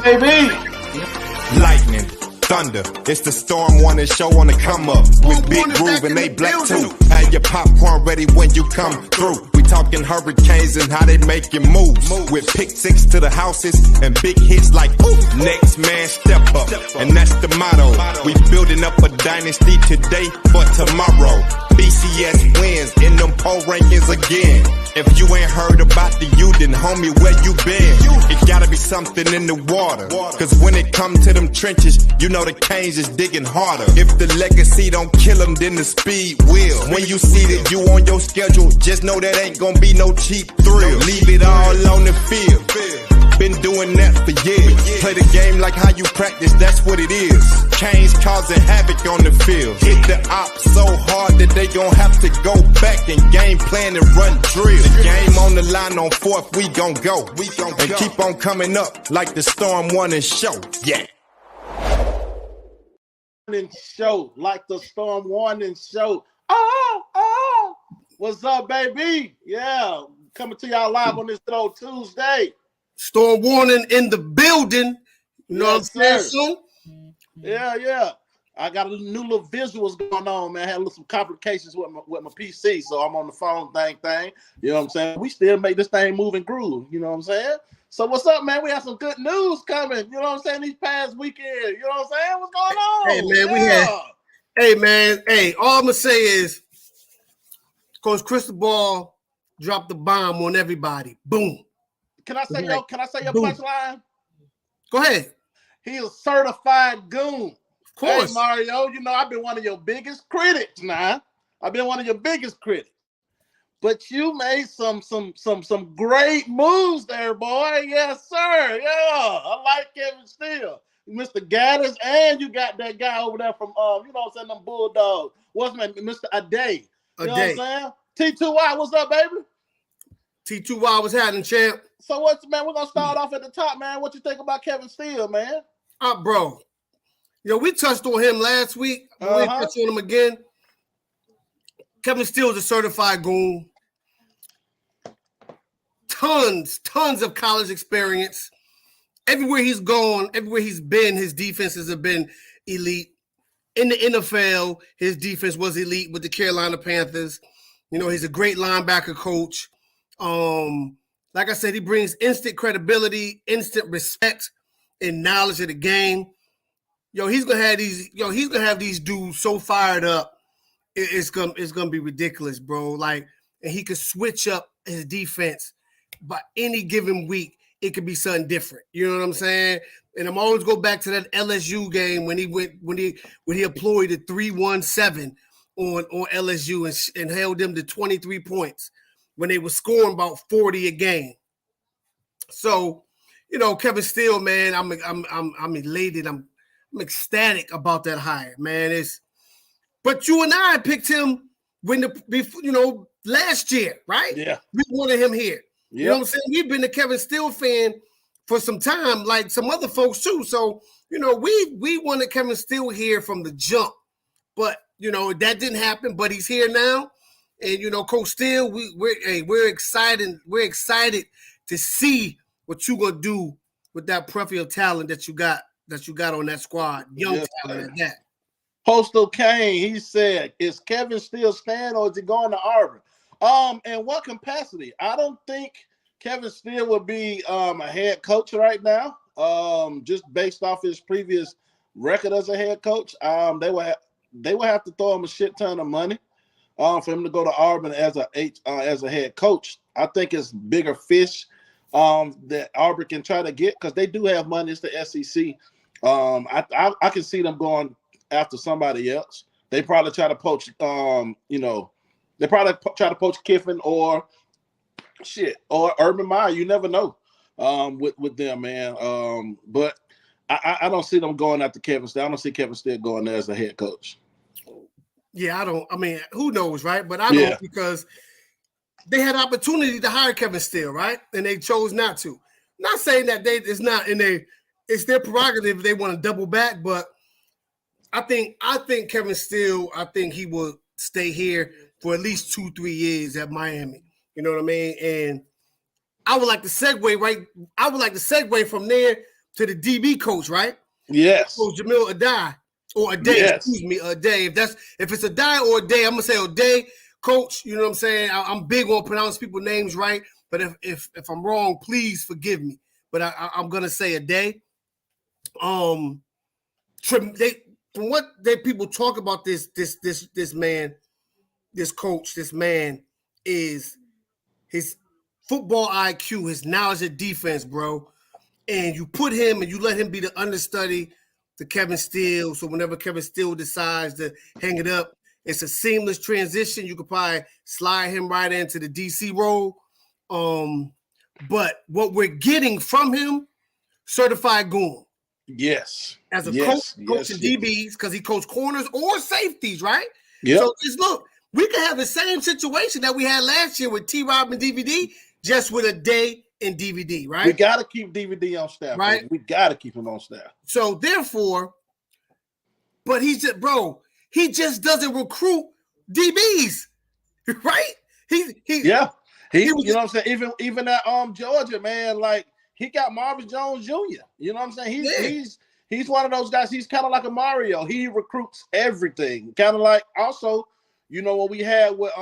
up, baby? Lightning, thunder, it's the Storm Warning show on the come up. With Big Groove and they black too. Have your popcorn ready when you come through. We talking hurricanes and how they making moves. With pick six to the houses and big hits like ooh. Next man step up, and that's the motto. We building up a dynasty today for tomorrow. BCS wins in them poll rankings again. If you ain't heard about the U, then homie, where you been? It gotta be something in the water. Cause when it come to them trenches, you know the Canes is digging harder. If the legacy don't kill them, then the speed will. When you see that you on your schedule, just know that ain't gonna be no cheap thrill. Leave it all on the field. Been doing that for years. Play the game like how you practice, that's what it is. Canes causing havoc on the field. Hit the op so hard that they gon' have to go back and game plan and run drill. The game on the line on fourth, we gon' go. And keep on coming up like the Storm Warning show. Yeah. Show like the Storm Warning show. Oh, what's up, baby? Yeah, coming to y'all live on this good old Tuesday. Storm Warning in the building. You know what I'm saying? Soon? Yeah. I got a new little visuals going on, man. I had some complications with my PC, so I'm on the phone thing. You know what I'm saying? We still make this thing move and groove. You know what I'm saying? So what's up, man? We have some good news coming. You know what I'm saying? These past weekend. You know what I'm saying? What's going on? Hey, man, all I'm going to say is Coach Cristobal dropped the bomb on everybody. Boom. Can I say your punchline? Go ahead. He is certified goon. Of course. Hey, Mario, you know, I've been one of your biggest critics now. But you made some great moves there, boy. Yes, sir. Yeah. I like Kevin Steele. Mr. Gaddis, and you got that guy over there from you know what I'm saying, them Bulldogs. What's my Mr. Ade? You know what I'm saying? T2Y, what's up, baby? T2Y was happening, champ. So man, we're gonna start off at the top, man. What you think about Kevin Steele, man? Bro. You know, we touched on him last week. We touched on him again. Kevin Steele is a certified goon. Tons of college experience. Everywhere he's gone, everywhere he's been, his defenses have been elite. In the NFL, his defense was elite with the Carolina Panthers. You know, he's a great linebacker coach. Like I said, he brings instant credibility, instant respect, and knowledge of the game. He's gonna have these dudes so fired up. It's gonna be ridiculous, bro. Like, and he could switch up his defense, but any given week it could be something different. You know what I'm saying? And I'm always go back to that LSU game when he employed a 3-1-7 on LSU and held them to 23 points when they were scoring about 40 a game. So, you know, Kevin Steele, man, I'm elated. I'm ecstatic about that hire, man. But you and I picked him last year, right? Yeah. We wanted him here. Yep. You know what I'm saying? We've been a Kevin Steele fan for some time, like some other folks too. So, you know, we wanted Kevin Steele here from the jump. But, you know, that didn't happen, but he's here now. And, you know, Coach Steele, we're excited. We're excited to see what you're gonna do with that plethora of talent that you got on that squad. Young talent at that. Postal Kane, he said, is Kevin Steele staying or is he going to Auburn? In what capacity? I don't think Kevin Steele would be a head coach right now. Just based off his previous record as a head coach. They would have to throw him a shit ton of money for him to go to Auburn as a head coach. I think it's bigger fish that Auburn can try to get because they do have money. It's the SEC. I can see them going after somebody else. They probably try to poach, Kiffin or Urban Meyer. You never know with them, man. But I don't see them going after Kevin Steele. I don't see Kevin Steele going there as a head coach. Yeah, who knows, right? But I don't because they had opportunity to hire Kevin Steele, right? And they chose not to. Not saying that it's their prerogative if they want to double back, but I think Kevin Steele, he will stay here for at least 2-3 years at Miami. You know what I mean? And I would like to segue from there to the DB coach, right? Yes. Coach Jamil Adai or Aday, Yes. excuse me, Aday. If it's Adai or Aday, I'm gonna say Aday, coach. You know what I'm saying? I'm big on pronouncing people's names right, but if I'm wrong, please forgive me. But I'm gonna say Aday. From what people talk about this man, this coach, this man is his football IQ, his knowledge of defense, bro. And you put him and you let him be the understudy to Kevin Steele. So whenever Kevin Steele decides to hang it up, it's a seamless transition. You could probably slide him right into the DC role. But what we're getting from him, certified goon. Yes. As a coaching DBs, because he coached corners or safeties, right? Yeah. So just look, we can have the same situation that we had last year with T-Rob and DVD, just with Aday and DVD, right? We got to keep DVD on staff, right? We got to keep him on staff. So therefore, but he just doesn't recruit DBs, right? He you know what I'm saying? Even at Georgia, man, like he got Marvin Jones Jr. You know what I'm saying? He's one of those guys. He's kind of like a Mario. He recruits everything. Kind of like also, you know, what we had with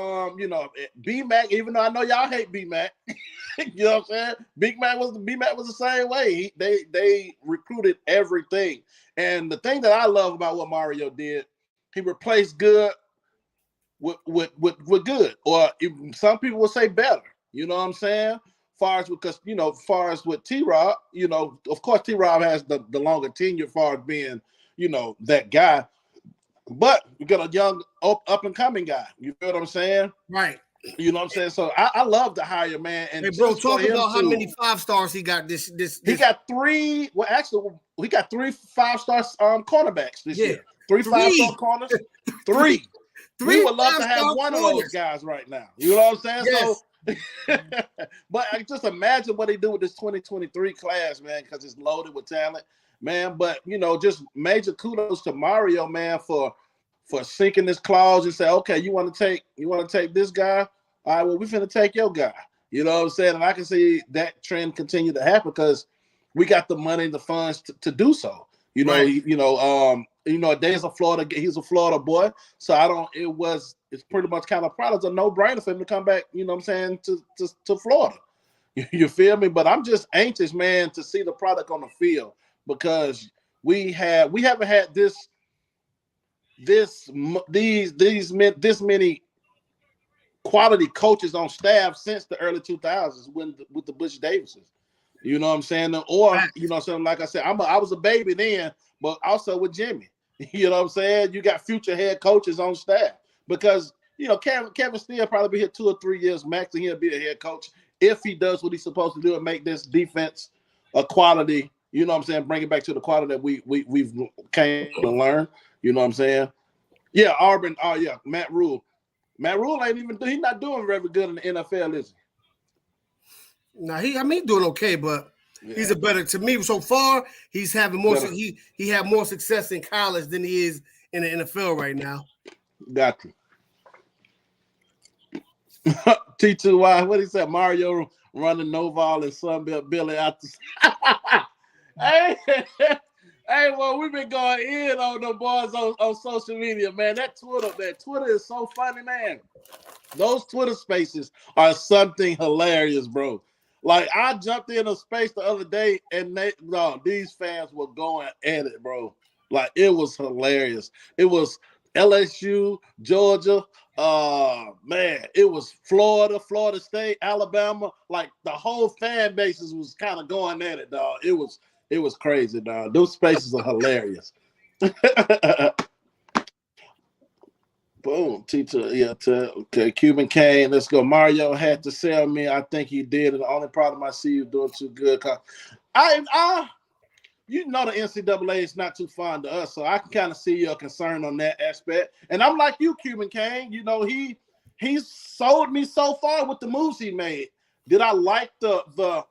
B-Mac, even though I know y'all hate B-Mac. You know what I'm saying? B-Mac was the same way. They recruited everything. And the thing that I love about what Mario did, he replaced good with good, or some people would say better. You know what I'm saying? Far as with T-Rob, you know, of course T-Rob has the longer tenure far as being, you know, that guy. But we got a young up and coming guy. You feel what I'm saying? Right. You know what I'm saying? So I love to hire, man. And hey, bro, talk about how many 5-stars he got this. He got 3. Well, actually, we got 3 5-star cornerbacks this year. 3 5-star corners. 3. We would love to have one of those guys right now. You know what I'm saying? Yes. So, but I just imagine what they do with this 2023 class, man, because it's loaded with talent, man. But you know, just major kudos to Mario, man, for sinking this clause and say, okay, you want to take this guy? All right, well, we finna take your guy. You know what I'm saying? And I can see that trend continue to happen because we got the money and the funds to do so. You know, right. He's a Florida boy. So it's pretty much kind of probably a no-brainer for him to come back, you know what I'm saying, to Florida. You feel me? But I'm just anxious, man, to see the product on the field because we haven't had this many quality coaches on staff since the early 2000s with the Bush Davises. You know what I'm saying? Or, you know, something like I said, I was a baby then, but also with Jimmy. You know what I'm saying? You got future head coaches on staff because, you know, Kevin Steele probably be here 2 or 3 years max and he'll be a head coach if he does what he's supposed to do and make this defense a quality, you know what I'm saying, bring it back to the quality that we've came to learn. You know what I'm saying? Yeah, Auburn. Oh, yeah, Matt Rule. Matt Rule he's not doing very good in the NFL, is he? No, he's doing okay, but he's to me so far. He's having more. He had more success in college than he is in the NFL right now. Got you. T2Y. What he said? Mario running Noval and Sunbelt Billy out the. Hey, well, we've been going in on the boys on social media, man. That Twitter is so funny, man. Those Twitter spaces are something hilarious, bro. Like, I jumped in a space the other day, and these fans were going at it, bro. Like, it was hilarious. It was LSU, Georgia, man, it was Florida, Florida State, Alabama. Like, the whole fan bases was kind of going at it, dog. It was crazy, dog. Those spaces are hilarious. Boom. Okay. Cuban Kane. Let's go. Mario had to sell me. I think he did. And the only problem I see you doing too good. You know the NCAA is not too fond of us, so I can kind of see your concern on that aspect. And I'm like you, Cuban Kane. You know, he sold me so far with the moves he made. Did I like the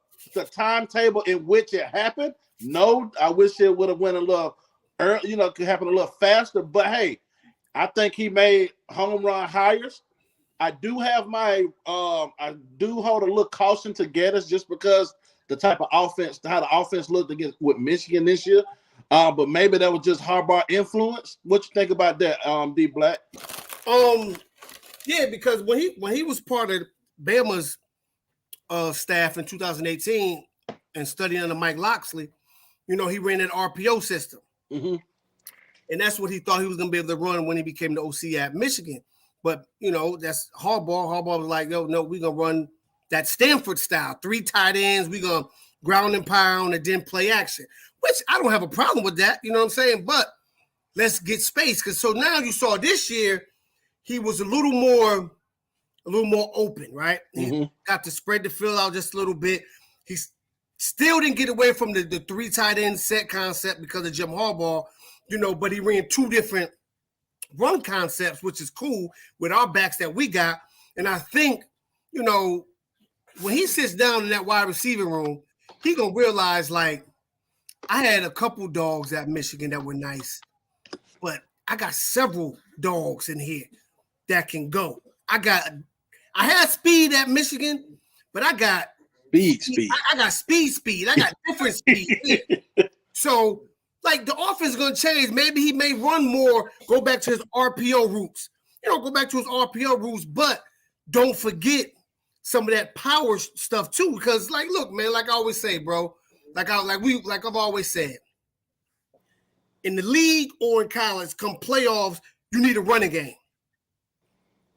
timetable in which it happened? No, I wish it would have went a little early, you know, could happen a little faster. But hey, I think he made home run hires. I do have I do hold a little caution to Geddes just because the type of offense, how the offense looked against with Michigan this year. But maybe that was just Harbaugh influence. What you think about that, D Black? Yeah, because when he was part of Bama's staff in 2018 and studying under Mike Locksley, he ran that RPO system. Mm-hmm. And that's what he thought he was going to be able to run when he became the OC at Michigan. But, that's Harbaugh. Harbaugh was like, no, we're going to run that Stanford style, 3 tight ends. We're going to ground and pound and then play action, which I don't have a problem with that. You know what I'm saying? But let's get space. Because so now you saw this year, he was a little more open, right? Mm-hmm. He got to spread the field out just a little bit. He still didn't get away from the 3 tight end set concept because of Jim Harbaugh, but he ran 2 different run concepts, which is cool with our backs that we got. And I think, when he sits down in that wide receiving room, he going to realize, like, I had a couple dogs at Michigan that were nice, but I got several dogs in here that can go. I had speed at Michigan, but I got speed. I got speed. I got different speed. So, like, the offense is going to change. Maybe he may run more, go back to his RPO roots. But don't forget some of that power stuff too. Because, like, look, man, like I always say, bro, like I've always said, in the league or in college, come playoffs, you need a running game.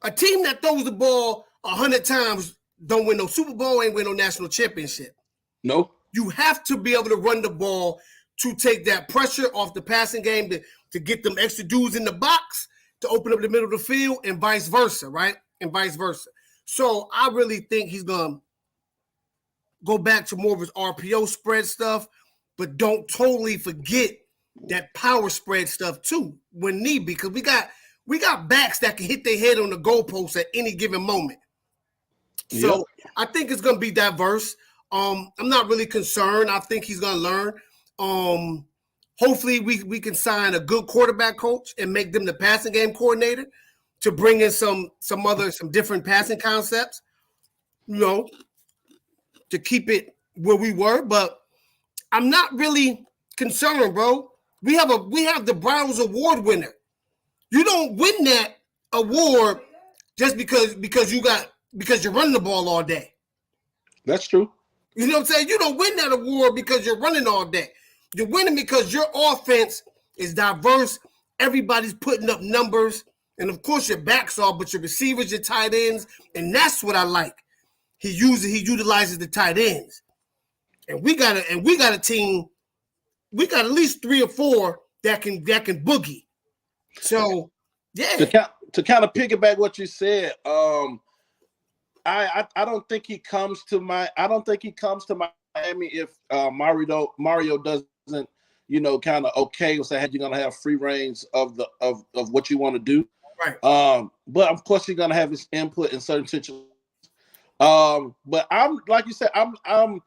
A team that throws the ball 100 times don't win no Super Bowl, ain't win no national championship. No. You have to be able to run the ball to take that pressure off the passing game, to get them extra dudes in the box, to open up the middle of the field, and vice versa, right? And vice versa. So I really think he's going to go back to more of his RPO spread stuff, but don't totally forget that power spread stuff too when need be, because we got backs that can hit their head on the goalpost at any given moment. So I think it's going to be diverse. I'm not really concerned. I think he's going to learn. Hopefully we can sign a good quarterback coach and make them the passing game coordinator to bring in some different passing concepts, to keep it where we were. But I'm not really concerned, bro. We have the Browns Award winner. You don't win that award just because you're running the ball all day. That's true. You know what I'm saying? You don't win that award because you're running all day. You're winning because your offense is diverse. Everybody's putting up numbers. And, of course, your backs are, but your receivers, your tight ends. And that's what I like. He utilizes the tight ends. And we got a team. We got at least 3 or 4 that can boogie. So, yeah. To kind of piggyback what you said, I don't think he comes to Miami if Mario doesn't, kind of say you're gonna have free range of what you want to do. Right. But of course he's gonna have his input in certain situations. But I'm like you said, I'm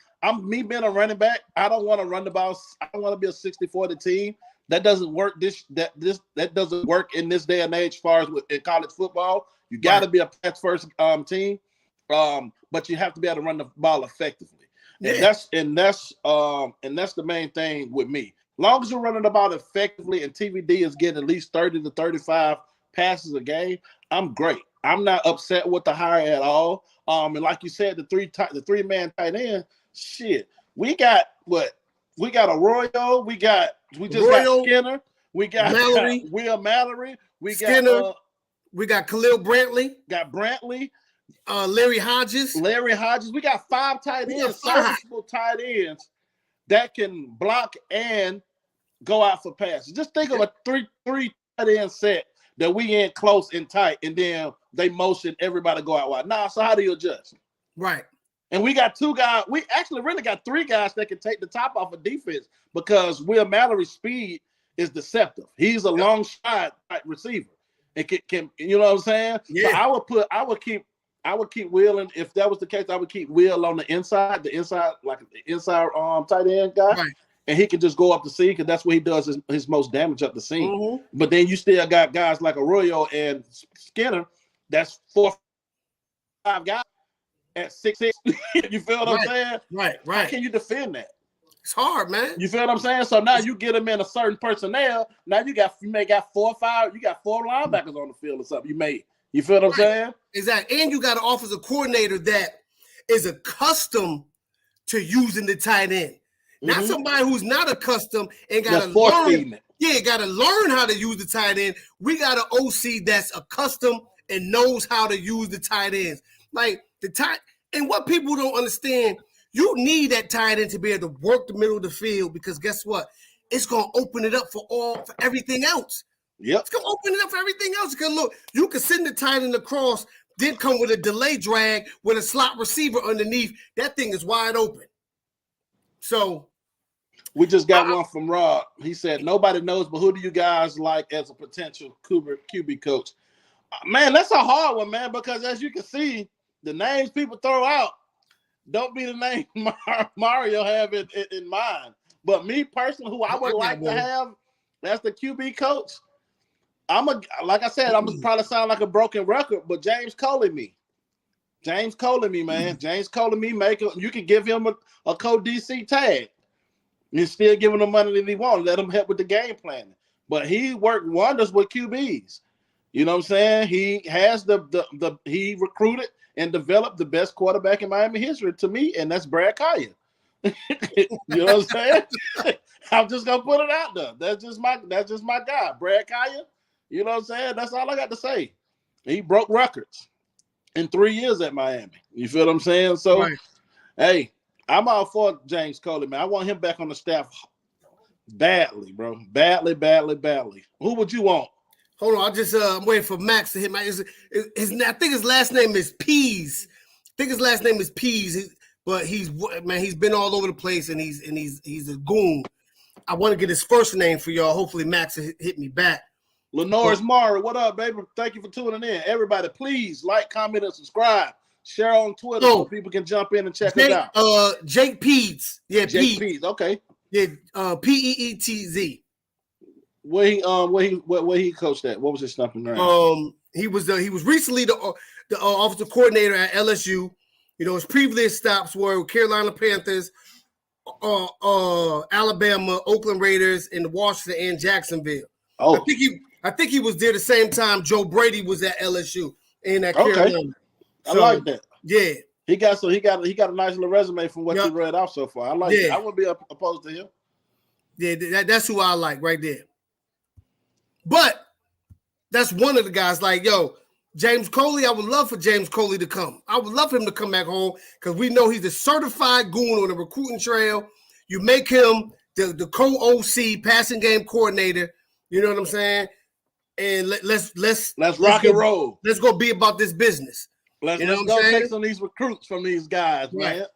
me being a running back. I don't want to run the ball. I don't want to be a 60-40 team. That doesn't work. That doesn't work in this day and age. As far as in college football, you got to be a pass first team. But you have to be able to run the ball effectively. Yeah. And that's the main thing with me. Long as you're running the ball effectively and TVD is getting at least 30 to 35 passes a game, I'm great. I'm not upset with the hire at all. And like you said, the 3-man tight end, shit. We got Arroyo. We got Skinner. We got Mallory. Will Mallory. We Skinner. We got Khalil Brantley. Got Brantley. Larry Hodges. We got 5 tight ends, serviceable tight ends that can block and go out for passes. Just think of a three tight end set that we in close and tight, and then they motion everybody go out wide. So how do you adjust? Right. And we got 2 guys. We actually really got 3 guys that can take the top off of defense because Will Mallory's speed is deceptive. He's a long shot type receiver. It can you know what I'm saying? Yeah. So I would keep Will, and if that was the case, I would keep Will on the inside like the inside tight end guy. Right. And he can just go up the seam because that's what he does his most damage up the seam. Mm-hmm. But then you still got guys like Arroyo and Skinner. That's 4 or 5 guys at 6'6". You feel what I'm saying? Right. How can you defend that? It's hard, man. You feel what I'm saying? So now you get him in a certain personnel. Now you may got 4 or 5. You got 4 linebackers on the field or something. You feel what I'm saying? Exactly. And you got an offensive coordinator that is accustomed to using the tight end. Not somebody who's not accustomed and got to learn. Yeah, got to learn how to use the tight end. We got an OC that's accustomed and knows how to use the tight ends. Like the tight, and what people don't understand, you need that tight end to be able to work the middle of the field, because guess what? It's gonna open it up for everything else. Yep. It's gonna open it up for everything else. Because look, you can send the tight end across, then come with a delay drag with a slot receiver underneath. That thing is wide open. So we just got one from Rob. He said, nobody knows, but who do you guys like as a potential QB coach? Man, that's a hard one, man, because as you can see, the names people throw out don't be the name Mario have in mind. But me personally, who I would like to have as the QB coach, like I said, I'm gonna probably sound like a broken record, but James Coley, man. James Coley, you can give him a co-DC tag. You're still giving him money that he wants. Let him help with the game planning. But he worked wonders with QBs. You know what I'm saying? He has he recruited and developed the best quarterback in Miami history to me, and that's Brad Kaya. You know what I'm saying? I'm just gonna put it out there. That's just my guy, Brad Kaya. You know what I'm saying? That's all I got to say. He broke records in 3 years at Miami. You feel what I'm saying? So, Hey, I'm all for James Coley, man. I want him back on the staff badly, bro. Badly. Who would you want? Hold on, I'm waiting for Max to hit my. I think his last name is Pease. But he's been all over the place, and he's a goon. I want to get his first name for y'all. Hopefully, Max will hit me back. Lenore's Mara, what up, baby? Thank you for tuning in. Everybody, please like, comment, and subscribe. Share on Twitter so people can jump in and check us out. Jake Peeds. Yeah, Jake Peeds. Okay. Yeah, Peetz. Where he coached at? What was his stumping ground? He was recently the offensive coordinator at LSU. You know, his previous stops were Carolina Panthers, Alabama, Oakland Raiders, and Washington and Jacksonville. Oh, I think he was there the same time Joe Brady was at LSU and at Carolina. So, I like that. Yeah, he got a nice little resume from what you read off so far. I like that. I wouldn't be opposed to him. Yeah, that's who I like right there. But that's one of the guys. Like, James Coley, I would love for James Coley to come. I would love for him to come back home because we know he's a certified goon on the recruiting trail. You make him the co-OC passing game coordinator. You know what I'm saying? And let's rock and roll. Let's go be about this business. Let's go take some of these recruits from these guys, man.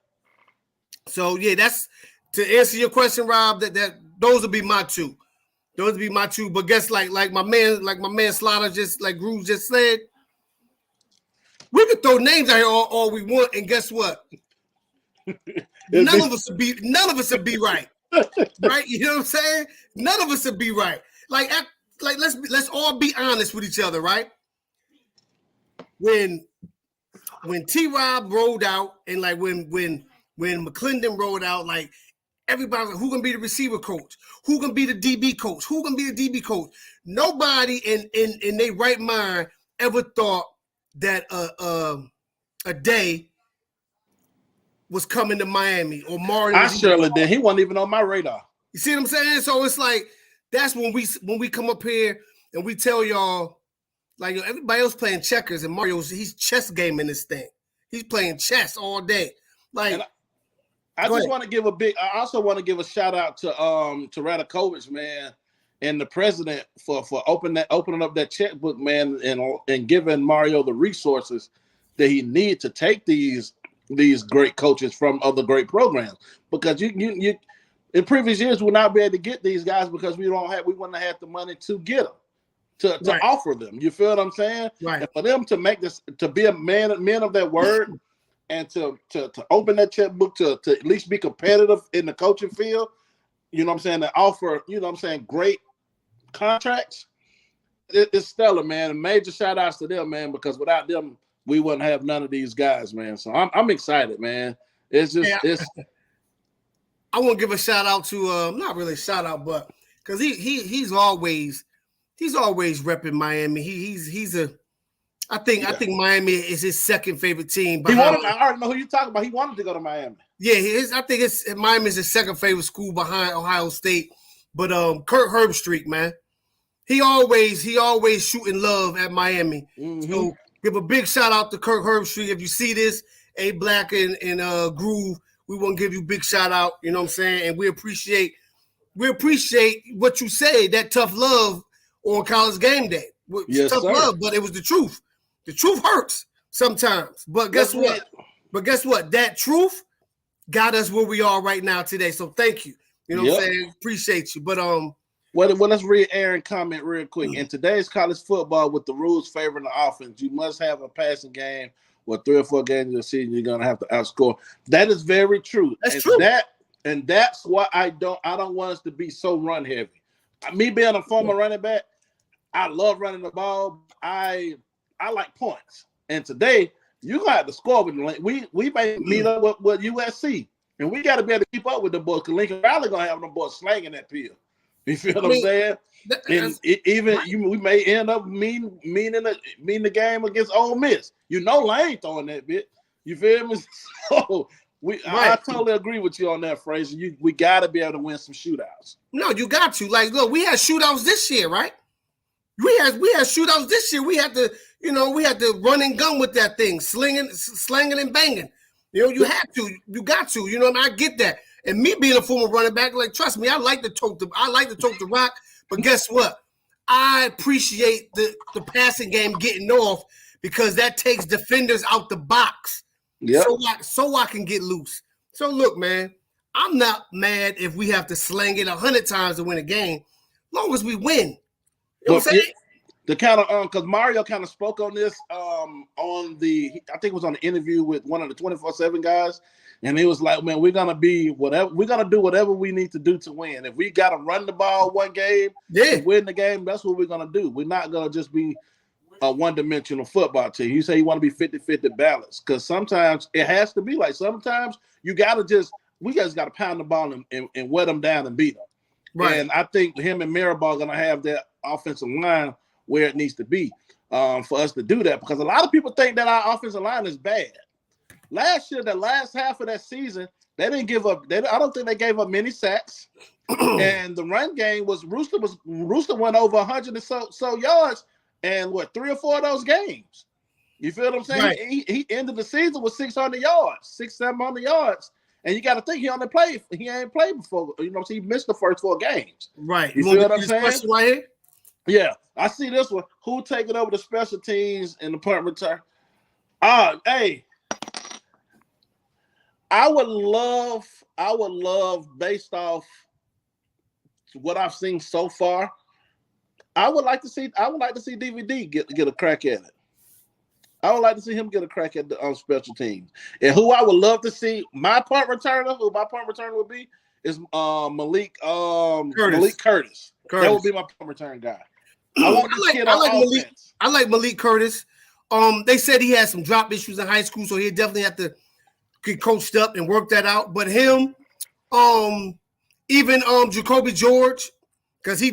So that's to answer your question, Rob. That those would be my two. Those would be my two. But guess like my man Slaughter Groove just said, we could throw names out here all we want, and guess what? None of us would be right. Right? You know what I'm saying? None of us would be right. Like let's all be honest with each other, right? When T-Rob rolled out, and like when McClendon rolled out, like everybody was like, who gonna be the receiver coach? Who gonna be the DB coach? Who gonna be the DB coach? Nobody in their right mind ever thought that a day was coming to Miami or Mario. I surely did. He wasn't even on my radar. You see what I'm saying? So it's like that's when we come up here and we tell y'all, like, everybody else playing checkers and Mario's he's chess gaming this thing. He's playing chess all day. Like, I also want to give a shout out to Radakovich, man, and the president for opening up that checkbook, man, and giving Mario the resources that he needs to take these great coaches from other great programs. Because you in previous years we'll not be able to get these guys because we wouldn't have had the money to get them. To offer them, you feel what I'm saying? Right. And for them to make this, to be a men of their word, and to open that checkbook to at least be competitive in the coaching field, you know what I'm saying? To offer, you know what I'm saying, great contracts, it's stellar, man. And major shout outs to them, man, because without them we wouldn't have none of these guys, man. So I'm excited, man. It's just I want to give a shout out to not really a shout out, but because he's always repping Miami. I think Miami is his second favorite team. I already know who you're talking about. He wanted to go to Miami. Yeah, I think Miami is his second favorite school behind Ohio State. But Kirk Herbstreit, man, he always shooting love at Miami. Mm-hmm. So give a big shout out to Kirk Herbstreit. If you see this, A Black and Groove, we want to give you a big shout out. You know what I'm saying? And we appreciate what you say. That tough love on College Game Day. Yes, tough sir. love, but it was the truth. The truth hurts sometimes. But guess what? That truth got us where we are right now today. So thank you. You know what I'm saying? Appreciate you. But well, let's read Aaron comment real quick. In today's college football, with the rules favoring the offense, you must have a passing game. With 3 or 4 games in the season, you're gonna have to outscore. That is very true. That's true. That's why I don't want us to be so run heavy. Me being a former running back, I love running the ball. I like points. And today, you're gonna have to score with the we may meet up with USC. And we got to be able to keep up with the boys, because Lincoln Valley going to have them boys slanging that pill. You feel what I'm saying? We may end up meeting the game against Ole Miss. You know Lane throwing that bit. You feel me? So I totally agree with you on that, Fraser. We got to be able to win some shootouts. No, you got to. Like, look, we had shootouts this year, right? We had shootouts this year. We had to run and gun with that thing, slanging and banging. You know, you got to. You know, and I get that. And me being a former running back, like, trust me, I like to tote the rock. But guess what? I appreciate the passing game getting off, because that takes defenders out the box. Yeah. So I can get loose. So look, man, I'm not mad if we have to slang it 100 times to win a game, as long as we win. You know what I'm saying? The kind of because Mario kind of spoke on this I think it was on the interview with one of the 24/7 guys, and he was like, "Man, we're gonna do whatever we need to do to win. If we gotta run the ball one game to win the game, that's what we're gonna do. We're not gonna just be a one-dimensional football team." You say you want to be 50-50 balanced, because sometimes it has to be like, sometimes we guys gotta pound the ball and wet them down and beat them. Right. And I think him and Mirabal are gonna have that offensive line where it needs to be for us to do that, because a lot of people think that our offensive line is bad. Last year, the last half of that season, they didn't give up. I don't think they gave up many sacks, and the run game was Rooster went over 100 and so yards, and 3 or 4 of those games. You feel what I'm saying? Right. He ended the season with 600 yards, 700 yards, and you got to think he ain't played before. You know, he missed the first 4 games. Right. You feel what I'm saying? Right here? Yeah, I see this one. Who taking over the special teams in the punt return? Hey, I would love, based off what I've seen so far, I would like to see DVD get a crack at it. I would like to see him get a crack at the special teams. And who I would love to see, my punt returner would be is Malik Curtis. That would be my punt return guy. I like Malik Curtis. They said he had some drop issues in high school, so he'd definitely have to get coached up and work that out. But him, even Jacoby George, because he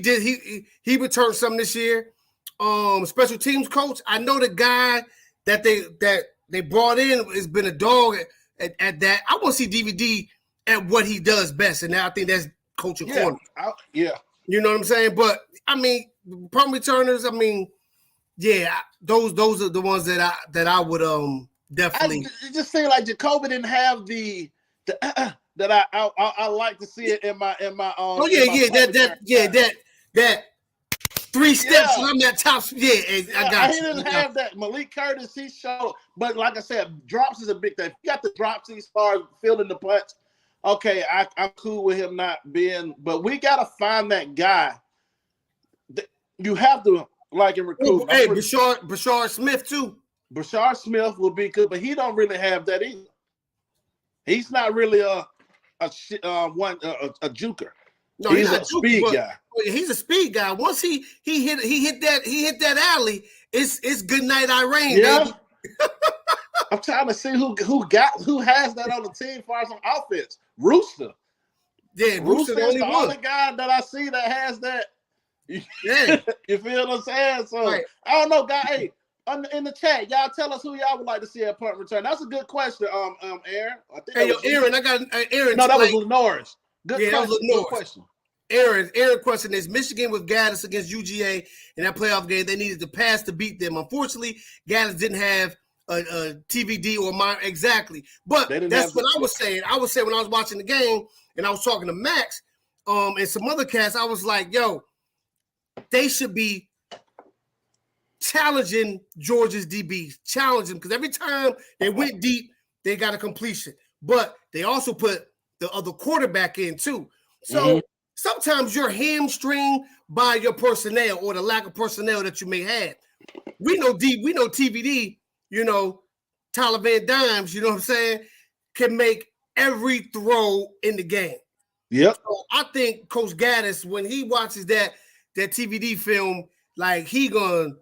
returned some this year. Special teams coach, I know the guy that they brought in has been a dog at that. I want to see DVD at what he does best, and I think that's coaching corner. You know what I'm saying? But I mean, punt returners. I mean, those are the ones that I would definitely. It just seemed like Jacoby didn't have the that I like to see it in my that 3 steps on that top. I got you. He didn't have that. Malik Curtis, he showed, but like I said, drops is a big thing. You got the drops, he started fielding the punts. Okay, I'm cool with him not being, but we gotta find that guy. You have to, like, in recruiting. Hey, Brashard Smith too. Brashard Smith will be good, but he don't really have that either. He's not really a juker. No, he's a speed guy. He's a speed guy. Once he hit that alley, it's good night, Irene. Yeah. Baby. I'm trying to see who has that on the team for us on offense. Rooster. Yeah, Rooster is the one. only guy that I see that has that. Yeah. You feel what I'm saying? So Right. I don't know, guy. Hey, in the chat, y'all tell us who y'all would like to see at punt return. That's a good question, Aaron. I think Hey, Aaron, I got Aaron. No, that was Norris. Good yeah, question. That was good question. Aaron question is Michigan with Gaddis against UGA in that playoff game. They needed to pass to beat them. Unfortunately, Gaddis didn't have a TVD or mine exactly. But that's what I was saying. I was saying when I was watching the game and I was talking to Max and some other cats, I was like, yo, they should be challenging Georgia's DBs, challenging because every time they went deep, they got a completion. But they also put the other quarterback in too. So sometimes you're hamstringed by your personnel or the lack of personnel that you may have. We know TVD, Tyler Van Dimes, you know what I'm saying, can make every throw in the game. Yep. So I think Coach Gaddis, when he watches that TVD film, like he gonna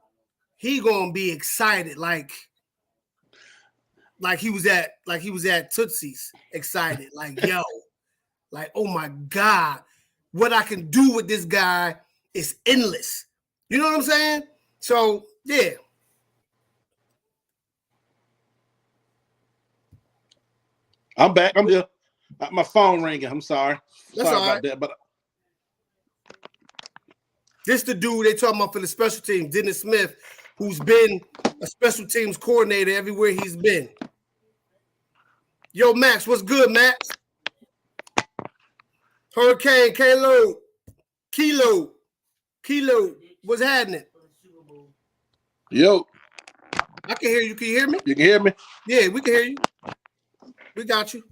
be excited, like he was at Tootsie's excited, like yo, like oh my God, what I can do with this guy is endless. You know what I'm saying? So yeah. I'm back. I'm here. My phone ringing. I'm sorry. That's sorry all about right. that. But this the dude they talking about for the special teams, Dennis Smith, who's been a special teams coordinator everywhere he's been. Yo, Max, what's good, Max? Hurricane, Kilo, what's happening? Yo. I can hear you. Can you hear me? You can hear me? Yeah, we can hear you. We got you.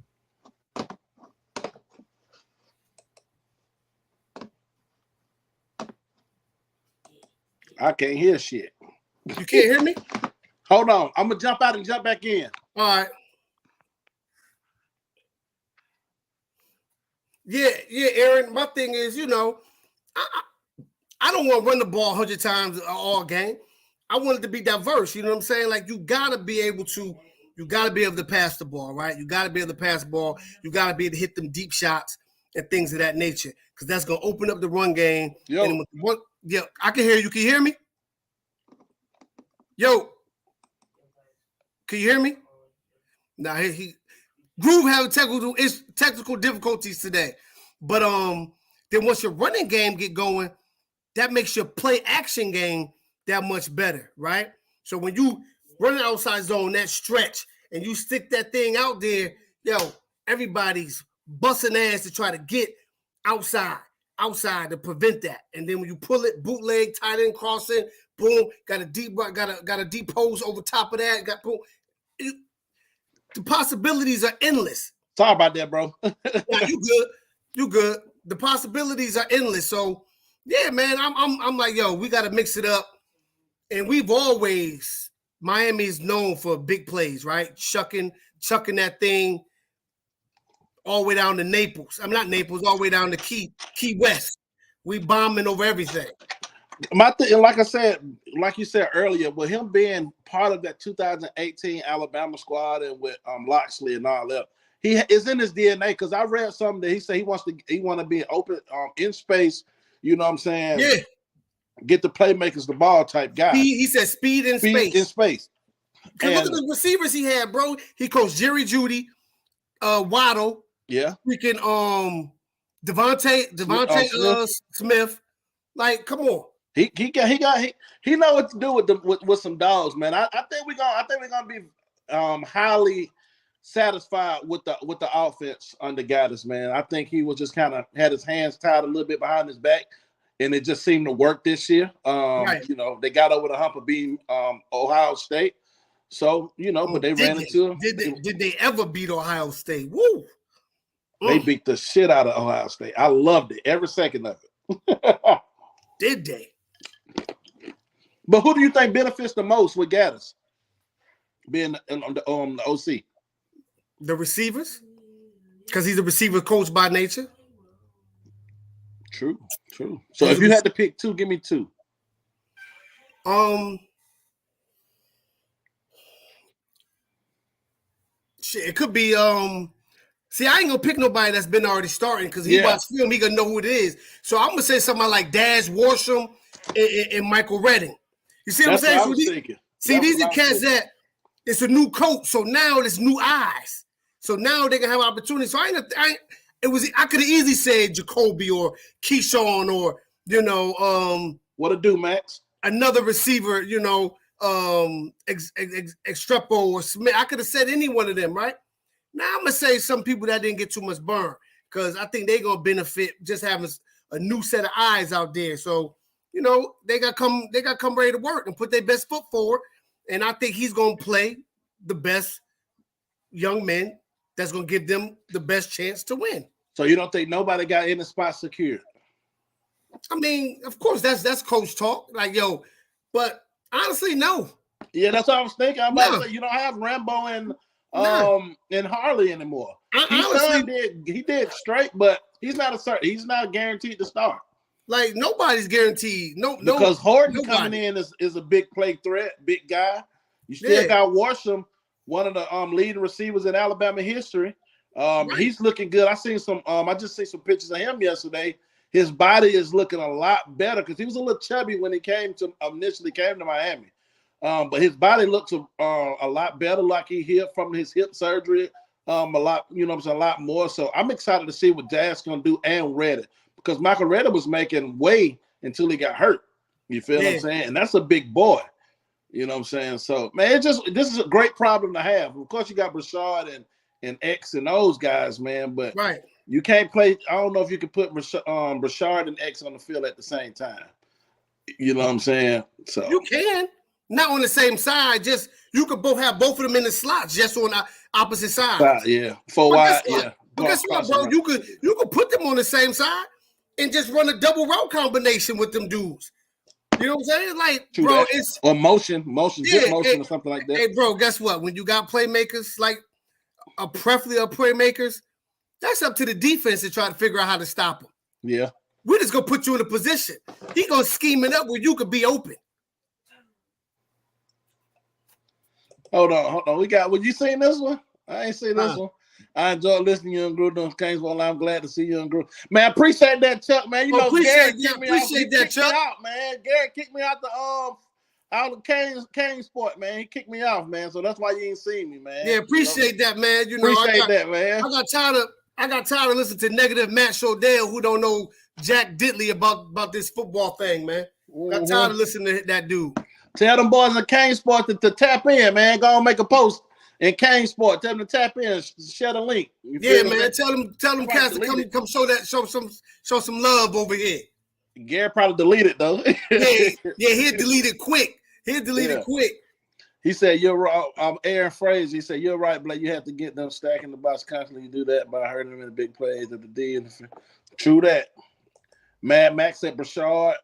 I can't hear shit. You can't hear me? Hold on. I'm going to jump out and jump back in. All right. Yeah, Aaron. My thing is, I don't want to run the ball 100 times all game. I want it to be diverse. You know what I'm saying? Like you gotta be able to pass the ball, right? You gotta be able to pass the ball. You gotta be able to hit them deep shots and things of that nature, because that's gonna open up the run game. Yo, I can hear you. Can you hear me? Yo, can you hear me? Nah, he Groove having technical difficulties today, but then once your running game get going, that makes your play action game that much better, right? So when you run an outside zone, that stretch, and you stick that thing out there, everybody's busting ass to try to get outside to prevent that. And then when you pull it, bootleg, tight end crossing, boom, got a deep post over top of that, the possibilities are endless. Sorry about that, bro. Yeah, you good. The possibilities are endless. So yeah, man, I'm like, yo, we got to mix it up. And Miami's known for big plays, right? Chucking that thing all the way down to Naples. I'm not Naples, all the way down to Key West. We bombing over everything. My thing, like I said, like you said earlier, with him being part of that 2018 Alabama squad and with Loxley and all that, he is in his DNA. Because I read something that he said he want to be open in space. You know what I'm saying? Yeah. Get the playmakers the ball type guy. He said speed in space. Because look at the receivers he had, bro. He coached Jerry Jeudy, Waddle. Yeah. Freaking Devontae Smith. Like, come on. He know what to do with some dogs, man. I think we're gonna be highly satisfied with the offense under Gaddis, man. I think he was just kind of had his hands tied a little bit behind his back, and it just seemed to work this year. Right. They got over the hump of beating Ohio State. So, but they ran into him. Did they ever beat Ohio State? Woo! They beat the shit out of Ohio State. I loved it, every second of it. Did they? But who do you think benefits the most with Gaddis being on the OC? The receivers, because he's a receiver coach by nature. True. So if you had to pick two, give me two. Shit, it could be. See, I ain't gonna pick nobody that's been already starting because he watch film, he gonna know who it is. So I'm gonna say somebody like Dash Warsham and Michael Redding. You see what I'm saying? What I was thinking. These are cats that it's a new coach, so now it's new eyes. So now they can have opportunities. So I could have easily said Jacoby or Keyshawn or what it do, Max? Another receiver, Estrepo or Smith. I could have said any one of them, right? Now I'm gonna say some people that didn't get too much burn because I think they're gonna benefit just having a new set of eyes out there. So they got come ready to work and put their best foot forward. And I think he's gonna play the best young men that's gonna give them the best chance to win. So you don't think nobody got any spot secured? I mean, of course that's coach talk, but honestly, no. Yeah, that's what I was thinking. I'm about to say you don't have Rambo and Harley anymore. He did straight, but he's not guaranteed to start. Like nobody's guaranteed. Because Horton coming in is a big play threat, big guy. You still got Warsham, one of the leading receivers in Alabama history. He's looking good. I just seen some pictures of him yesterday. His body is looking a lot better because he was a little chubby when he initially came to Miami. But his body looks a lot better, like he healed from his hip surgery a lot, a lot more. So I'm excited to see what Dad's going to do and Reddick because Michael Reddick was making way until he got hurt. You feel what I'm saying? And that's a big boy. You know what I'm saying? So, man, this is a great problem to have. Of course, you got Brashard and X and those guys, man, but you can't play. I don't know if you can put Brashard and X on the field at the same time. You know what I'm saying? So you can. Not on the same side, just you could have both of them in the slots, just on the opposite side. For wide, But guess what, bro? You could put them on the same side and just run a double route combination with them dudes. You know what I'm saying? Like, true bro, it's or motion, zip motion or something like that. Hey, bro, guess what? When you got playmakers like a plethora of playmakers, that's up to the defense to try to figure out how to stop them. Yeah, we're just gonna put you in a position. He gonna scheme it up where you could be open. Hold on. Would you seen this one? I ain't seen this one. I enjoyed listening to you and Groove on Kingsville. I'm glad to see you and Groove. Man, I appreciate that, Chuck, man. Gary kicked me out, man. Gary kicked me out the Kane sport, man. He kicked me off, man. So that's why you ain't seen me, man. Yeah, appreciate that, man. Appreciate that, man. I got tired of listening to negative Matt Shodell who don't know Jack Diddley about this football thing, man. Got tired of listening to that dude. Tell them boys in Kane Sport to tap in, man. Go and make a post in Kane Sport. Tell them to tap in, share the link. Yeah, man. Tell them cats to come show some love over here. Gary probably deleted though. He'll delete it quick. He said, "You're right." Aaron Fraser. He said, "You're right, Blake. You have to get them stacking the box constantly. You do that by hurting them in the big plays at the D." True that. Mad Max at Brashard.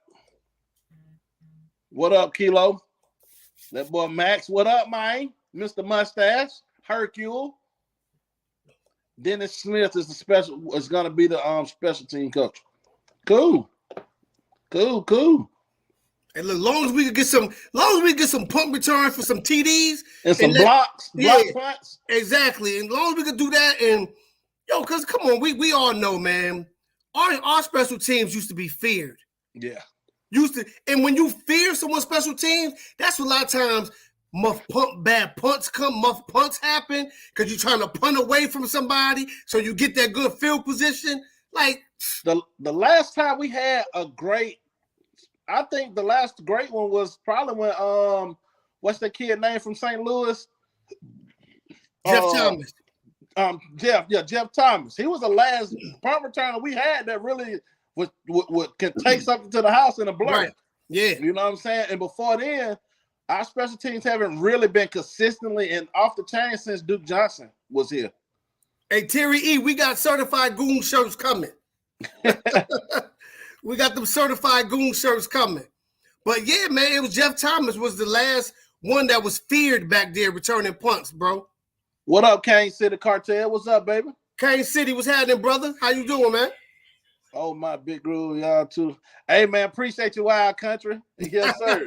What up, Kilo? That boy Max. What up, man? Mr. Mustache, Hercule. Dennis Smith is going to be the special team coach. Cool. And look, long as we can get some punt returns for some TDs and some block punts. Exactly. And long as we can do that, and because come on, we all know, man, our special teams used to be feared. Yeah. And when you fear someone's special teams, that's what a lot of times bad punts happen because you're trying to punt away from somebody so you get that good field position. Like the last time we had I think the last great one was probably when what's the kid name from St. Louis? Jeff Thomas. Jeff Thomas. He was the last punt returner we had that really could take something to the house in a blur. Right. Yeah. You know what I'm saying? And before then, our special teams haven't really been consistently and off the chain since Duke Johnson was here. Hey, Terry E., we got certified goon shirts coming. We got them certified goon shirts coming. But yeah, man, it was Jeff Thomas was the last one that was feared back there returning punts, bro. What up, Kane City Cartel? What's up, baby? Kane City, what's happening, brother? How you doing, man? Oh, my big groove, y'all too. Hey, man, appreciate you, Wild Country. Yes, sir.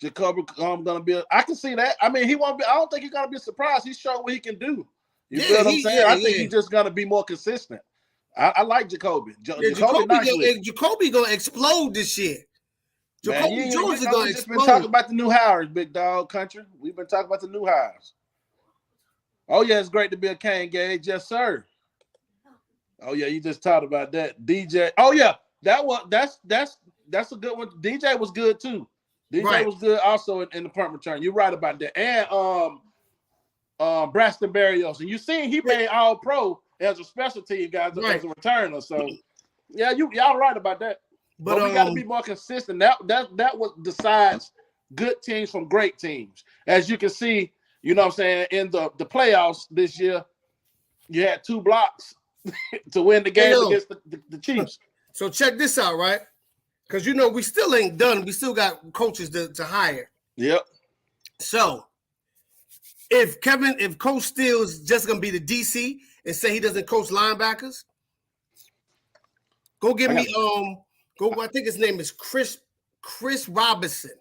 Jacoby gonna be. I can see that. I mean, he won't be. I don't think he's gonna be surprised. He's showing what he can do. You feel what I'm saying? I think he's just gonna be more consistent. I like Jacoby. Jacoby gonna explode this year. Jacoby Jones is gonna explode. Been talking about the new hires, big dog country. We've been talking about the new hires. Oh yeah, it's great to be a Kane Gage, yes sir. Oh yeah, you just talked about that. DJ. Oh yeah, that's a good one. DJ was good too. DJ was good also in the punt return. You're right about that. And Braxton Berrios. And you seen he made all pro as a special team guy as a returner. So yeah, y'all right about that. But we gotta be more consistent. That what decides good teams from great teams. As you can see, you know what I'm saying, in the playoffs this year, you had 2 blocks to win the game against the Chiefs. So check this out, right? Because we still ain't done. We still got coaches to hire. Yep. So if Coach Steele is just gonna be the DC and say he doesn't coach linebackers, go get me I think his name is Chris Robinson.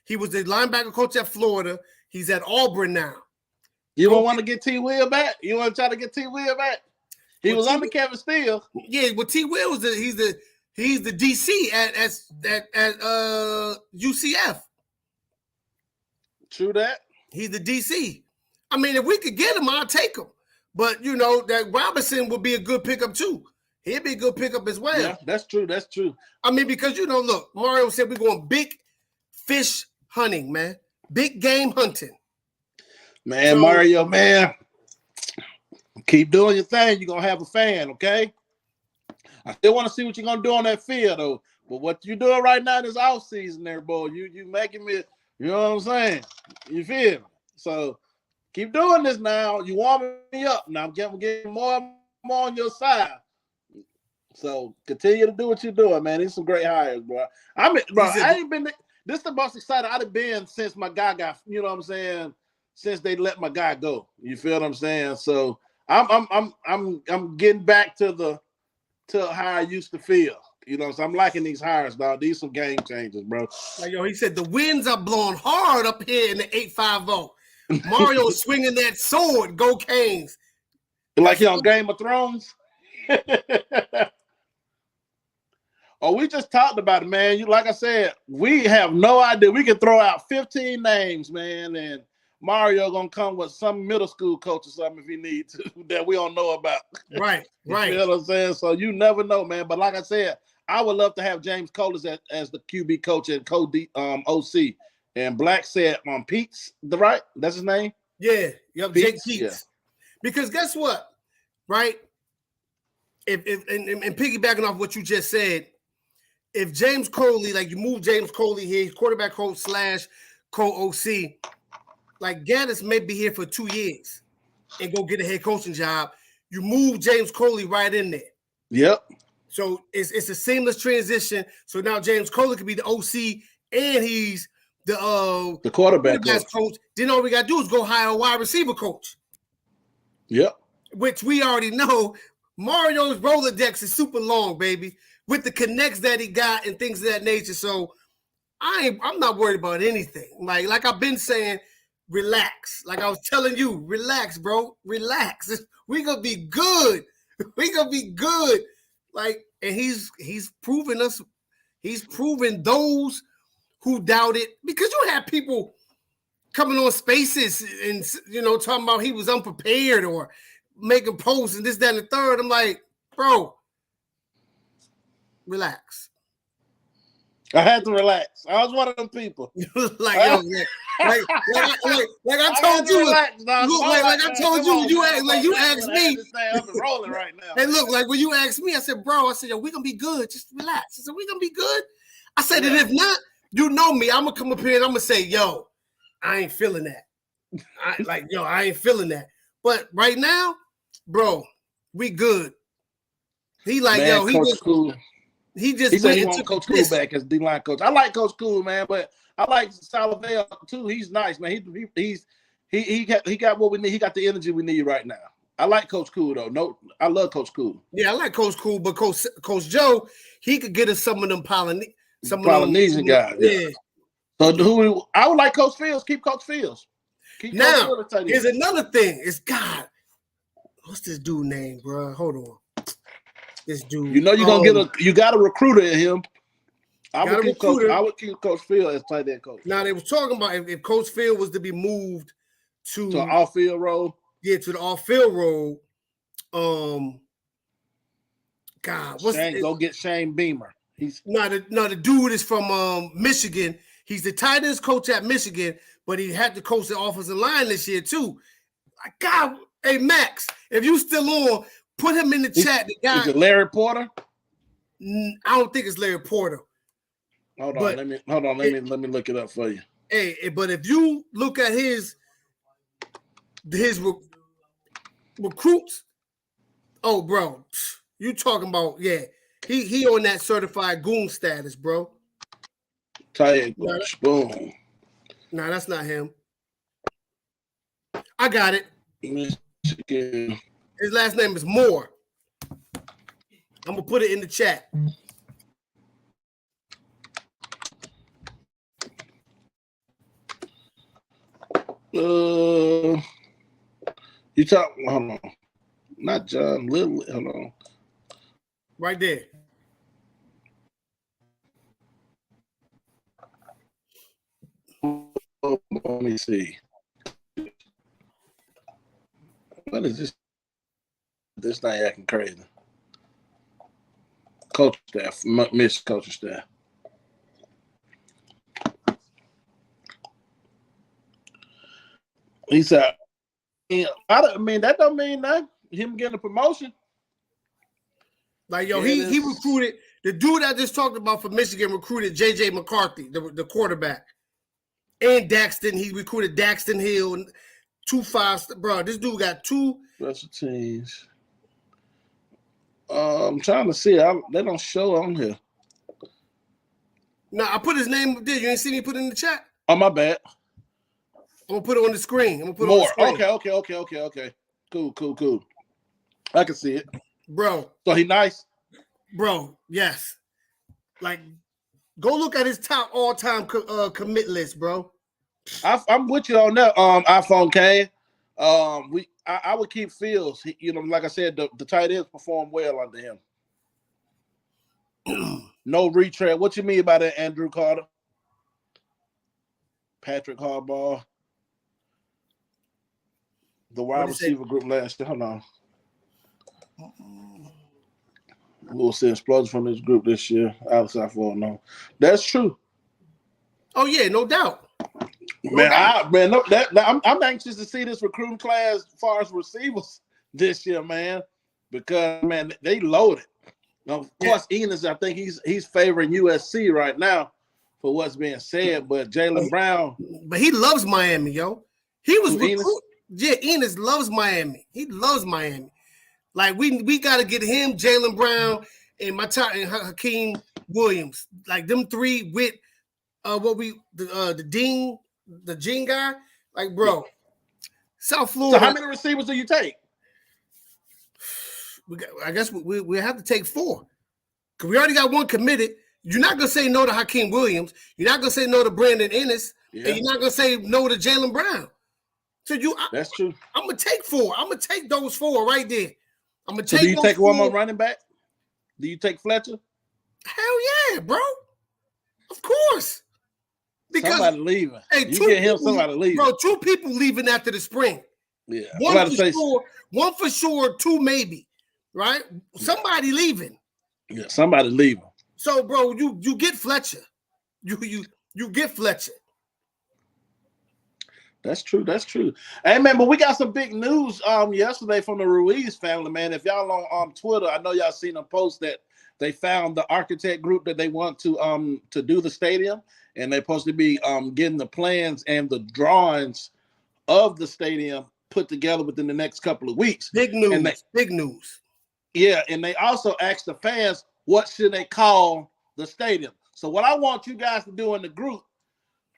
He was the linebacker coach at Florida. He's at Auburn now. You don't want to get T. Will back? You want to try to get T. Will back? He was under Kevin Steele. Yeah, but T. Will was he's the DC at UCF. True that. He's the DC. I mean, if we could get him, I'll take him. But that Robinson would be a good pickup too. He'd be a good pickup as well. Yeah, that's true. That's true. I mean, because look, Mario said we're going big fish hunting, man. Big game hunting. Man, so, Mario, man. Keep doing your thing. You're gonna have a fan, okay? I still want to see what you're gonna do on that field, though. But what you're doing right now in this offseason there, boy, you making me, you know what I'm saying? You feel me? So keep doing this now. You warming me up. Now I'm getting more and more on your side. So continue to do what you're doing, man. These some great hires, bro. I ain't been. This is the most excited I've been since my guy got. You know what I'm saying? Since they let my guy go. You feel what I'm saying? So I'm getting back to how I used to feel. You know, so I'm liking these hires, dog. These some game changers, bro. Like, he said the winds are blowing hard up here in the 850. Mario swinging that sword. Go Canes. Like on Game of Thrones. Oh, we just talked about it, man. Like I said, we have no idea. We can throw out 15 names, man, and Mario gonna come with some middle school coach or something if he needs to that we don't know about. Right. You know what I'm saying? So you never know, man. But like I said, I would love to have James Colas as the QB coach and OC. And Black said Pete's right? That's his name? Yeah. Yep, Jake Pete's. Yeah. Because guess what? Right? If piggybacking off what you just said, if James Coley, like you move James Coley here, he's quarterback coach / co-OC, like Gaddis may be here for 2 years and go get a head coaching job. You move James Coley right in there. Yep. So it's a seamless transition. So now James Coley could be the OC and he's the quarterback coach. Then all we got to do is go hire a wide receiver coach. Yep. Which we already know. Mario's Rolodex is super long, baby, with the connects that he got and things of that nature. So I'm not worried about anything. Like I've been saying, relax. Like I was telling you, relax, bro. Relax. We gonna be good. We gonna be good. Like, and he's proven us. He's proven those who doubted, because you had people coming on spaces and talking about he was unprepared or making posts and this, that, and the third. I'm like, bro, relax. I had to relax. I was one of them people. like I told you. I told you. You asked me. I'm rolling right now. Hey, look, like when you asked me, I said, bro, yo, we gonna be good. Just relax. I said, we gonna be good. I said, and if not, you know me. I'm gonna come up here and I'm gonna say, yo, I ain't feeling that. I ain't feeling that. But right now, bro, we good. He like, man, yo, he was cool. He said he wants Coach Cool back as D-line coach. I like Coach Cool, man, but I like Salavale too. He's nice, man. He got what we need. He got the energy we need right now. I like Coach Cool though. No, I love Coach Cool. Yeah, I like Coach Cool, but Coach Joe, he could get us some of them Polynesian guys. Yeah. So I would like Coach Fields. Keep Coach Fields. Now, here's another thing. It's God. What's this dude name, bro? Hold on. This dude. You know you're gonna you got a recruiter in him. I would keep Coach Fields as tight end coach. Now they was talking about if Coach Fields was to be moved to an off-field role. Yeah, to the off-field role. God, go get Shane Beamer. The dude is from Michigan. He's the tight ends coach at Michigan, but he had to coach the offensive line this year too. God, hey Max, if you still on, put him in the chat. The guy, is it Larry Porter? I don't think it's Larry Porter. Hold on, let me look it up for you. Hey, but if you look at his recruits, oh bro, you talking about he on that certified goon status, bro. Tight end coach, boom. Nah, that's not him. I got it. Michigan. His last name is Moore. I'm gonna put it in the chat. You talk. Hold on. Not John Little. Hold on. Right there. Let me see. What is this? This thing acting crazy. Coach staff, miss coaching staff. He said, I mean, that don't mean that him getting a promotion. Like, yo, he recruited the dude I just talked about for Michigan, recruited J.J. McCarthy, the quarterback. And Daxton, he recruited Daxton Hill and 2-5. Bro, this dude got 2 special teams. I'm trying to see. They don't show on here. No, I put his name up there. You ain't see me put it in the chat? Oh, my bad. I'm gonna put it on the screen. More. Okay. Cool. I can see it, bro. So he nice, bro. Yes. Like, go look at his top all-time commit list, bro. I'm with you on that. iPhone K. I would keep Fields. Like I said, the tight ends perform well under him. No retread. What you mean by that, Andrew Carter? Patrick Harbaugh. The wide receiver group last year. Hold on. We'll see explosions from this group this year. Outside for no. That's true. Oh yeah, no doubt. I'm anxious to see this recruiting class as far as receivers this year, man, because they loaded. Of course, Enos, I think he's favoring USC right now for what's being said, but Jaylen Brown. But he loves Miami, yo. He was recruited. Yeah, Enos loves Miami. He loves Miami. Like we got to get him, Jaylen Brown, and Hakeem Williams. Like them three with the Gene guy. Like, bro, South Florida. So how many receivers do you take? I guess we have to take 4 because we already got 1 committed. You're not gonna say no to Hakeem Williams. You're not gonna say no to Brandon Ennis, and you're not gonna say no to Jaylen Brown. So that's true. I'm gonna take 4. I'm gonna take those 4 right there. I'm gonna take. So do you take 1 more running back? Do you take Fletcher? Hell yeah, bro. Of course. Because somebody leaving. Hey, you get him. Somebody leaving. Bro, 2 people leaving after the spring. Yeah. 1 for sure. 2 maybe. Right? Somebody leaving. Yeah, somebody leaving. So, bro, you get Fletcher. You get Fletcher. That's true. Hey, man, but we got some big news yesterday from the Ruiz family, man. If y'all on Twitter, I know y'all seen a post that they found the architect group that they want to do the stadium, and they're supposed to be getting the plans and the drawings of the stadium put together within the next couple of weeks. Big news. Big news. Yeah, and they also asked the fans, what should they call the stadium? So what I want you guys to do in the group,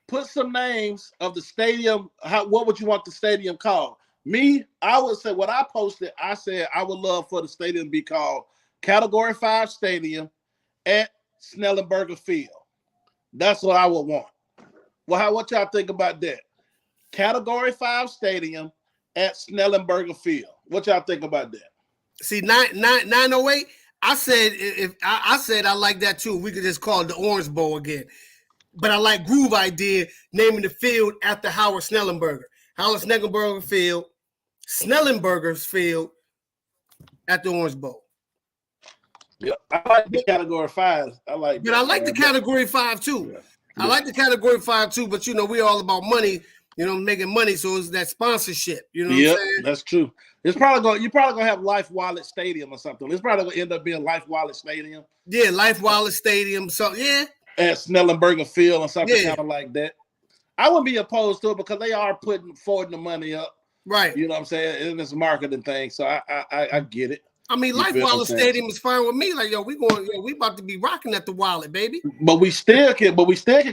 put some names of the stadium. What would you want the stadium called? Me, I would say what I posted, I said I would love for the stadium to be called Category 5 Stadium at Snellenberger Field. That's what I would want. Well, what y'all think about that? Category 5 stadium at Snellenberger Field. What y'all think about that? See, 908. I said I said I like that too. We could just call it the Orange Bowl again. But I like Groove idea naming the field after Howard Snellenberger. Howard Snellenberger Field, Snellenberger's Field at the Orange Bowl. Yeah, I like the Category 5. I like But I like the Category 5 too. Yeah. I like the Category 5 too, but we all about money, making money. So it's that sponsorship. You know what I'm saying? That's true. You're probably gonna have Life Wallet Stadium or something. It's probably gonna end up being Life Wallet Stadium. Yeah, Life Wallet Stadium. So at Snellenberger Field or something kind of like that. I wouldn't be opposed to it because they are putting the money up. Right. You know what I'm saying? And it's a marketing thing. So I get it. I mean, Life Wallet Stadium is fine with me. Like, we about to be rocking at the Wallet, baby. But we still can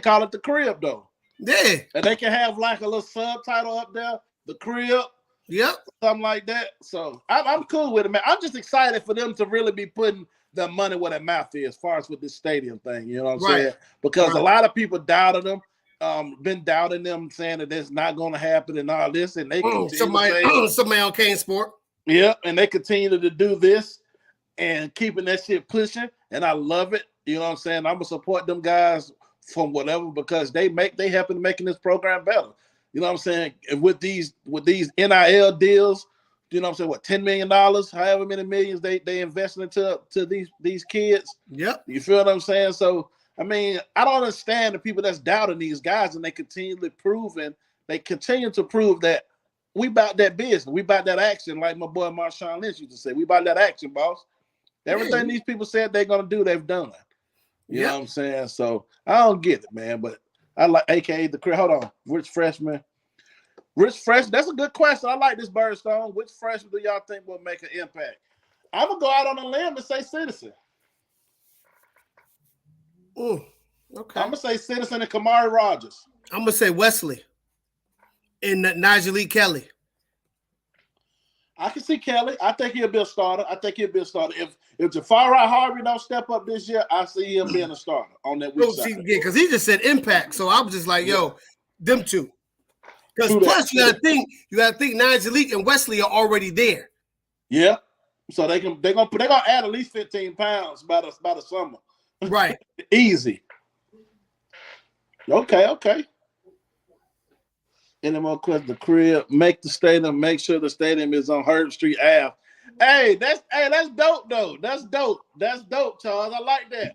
call it the Crib though. Yeah. And they can have like a little subtitle up there, the Crib. Yep. Something like that. So I'm cool with it, man. I'm just excited for them to really be putting their money where their mouth is as far as with this stadium thing. You know what I'm saying? Because a lot of people doubted them. Been doubting them, saying that it's not going to happen and all this, and they somebody on Kane Sport. Yeah, and they continue to do this and keeping that shit pushing, and I love it. You know what I'm saying? I'm gonna support them guys from whatever because they helping making this program better. You know what I'm saying? And with these NIL deals, you know what I'm saying? What, $10 million, however many millions they investing into these kids. Yep. You feel what I'm saying? So I mean, I don't understand the people that's doubting these guys, and they continue to prove that we about that business. We about that action, like my boy Marshawn Lynch used to say. We about that action, boss. Everything these people said they're going to do, they've done. You know what I'm saying? So I don't get it, man. But I like, a.k.a. the crib. Hold on. Which freshman? That's a good question. I like this, Birdstone. Which freshman do y'all think will make an impact? I'm going to go out on a limb and say Citizen. Okay. I'm going to say Citizen and Kamari Rogers. I'm going to say Wesley and Nigel Lee Kelly. I can see Kelly. I think he'll be a starter. If Jafari Harvey don't step up this year, I see him being a starter on that week side. Yeah, because he just said impact. So I was just like, them two. Because plus you gotta think Nigel Lee and Wesley are already there. Yeah. So they're gonna add at least 15 pounds by the summer. Right. Easy. Okay. Any more questions? The crib, make sure the stadium is on Herb Street Ave. Hey, that's dope though. That's dope, Charles. I like that.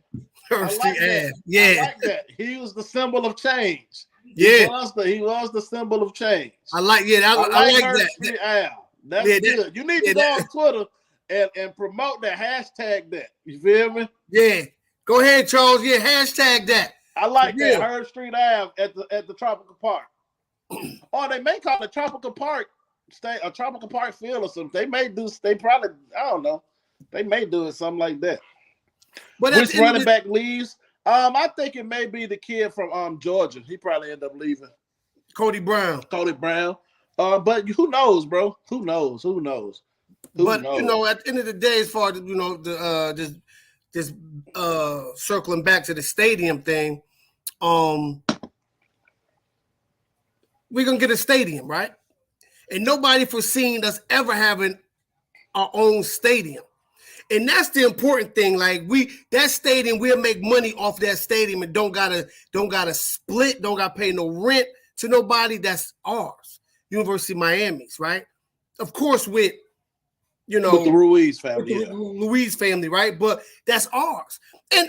Herb Street Ave. Yeah. I like that. He was the symbol of change. Yeah. He was the symbol of change. I like Herb that. Street Ave. That's good. You need to go on Twitter and promote that, hashtag that. You feel me? Yeah. Go ahead, Charles. Yeah, hashtag that. I like that. Herb Street Ave at the Tropical Park. Or they may call it Tropical Park a Tropical Park Field or something. I don't know. They may do it something like that. But which running back leaves? I think it may be the kid from Georgia. He probably end up leaving. Cody Brown. But who knows, bro? Who knows? At the end of the day, as far as just circling back to the stadium thing, we're gonna get a stadium, right? And nobody foreseen us ever having our own stadium. And that's the important thing. Like that stadium, we'll make money off that stadium and don't gotta split, don't gotta pay no rent to nobody. That's ours. University of Miami's, right? Of course, with with the Ruiz family. Ruiz family, right? But that's ours. And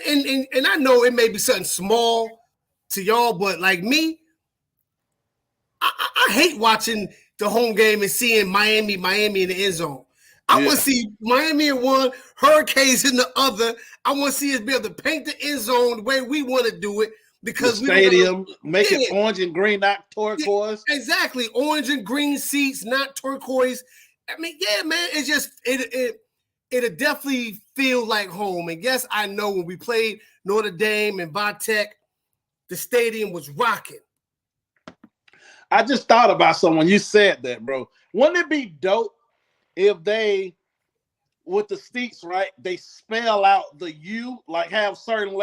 I know it may be something small to y'all, but like me, I hate watching the home game and seeing Miami in the end zone. I want to see Miami in one, Hurricanes in the other. I want to see us be able to paint the end zone the way we want to do it because the stadium, make it orange and green, not turquoise. Yeah, exactly. Orange and green seats, not turquoise. I mean, yeah, man, it's just it'll definitely feel like home. And yes, I know when we played Notre Dame and Vatech, the stadium was rocking. I just thought about someone. You said that, bro. Wouldn't it be dope if they, with the seats, right, they spell out the U, like have certain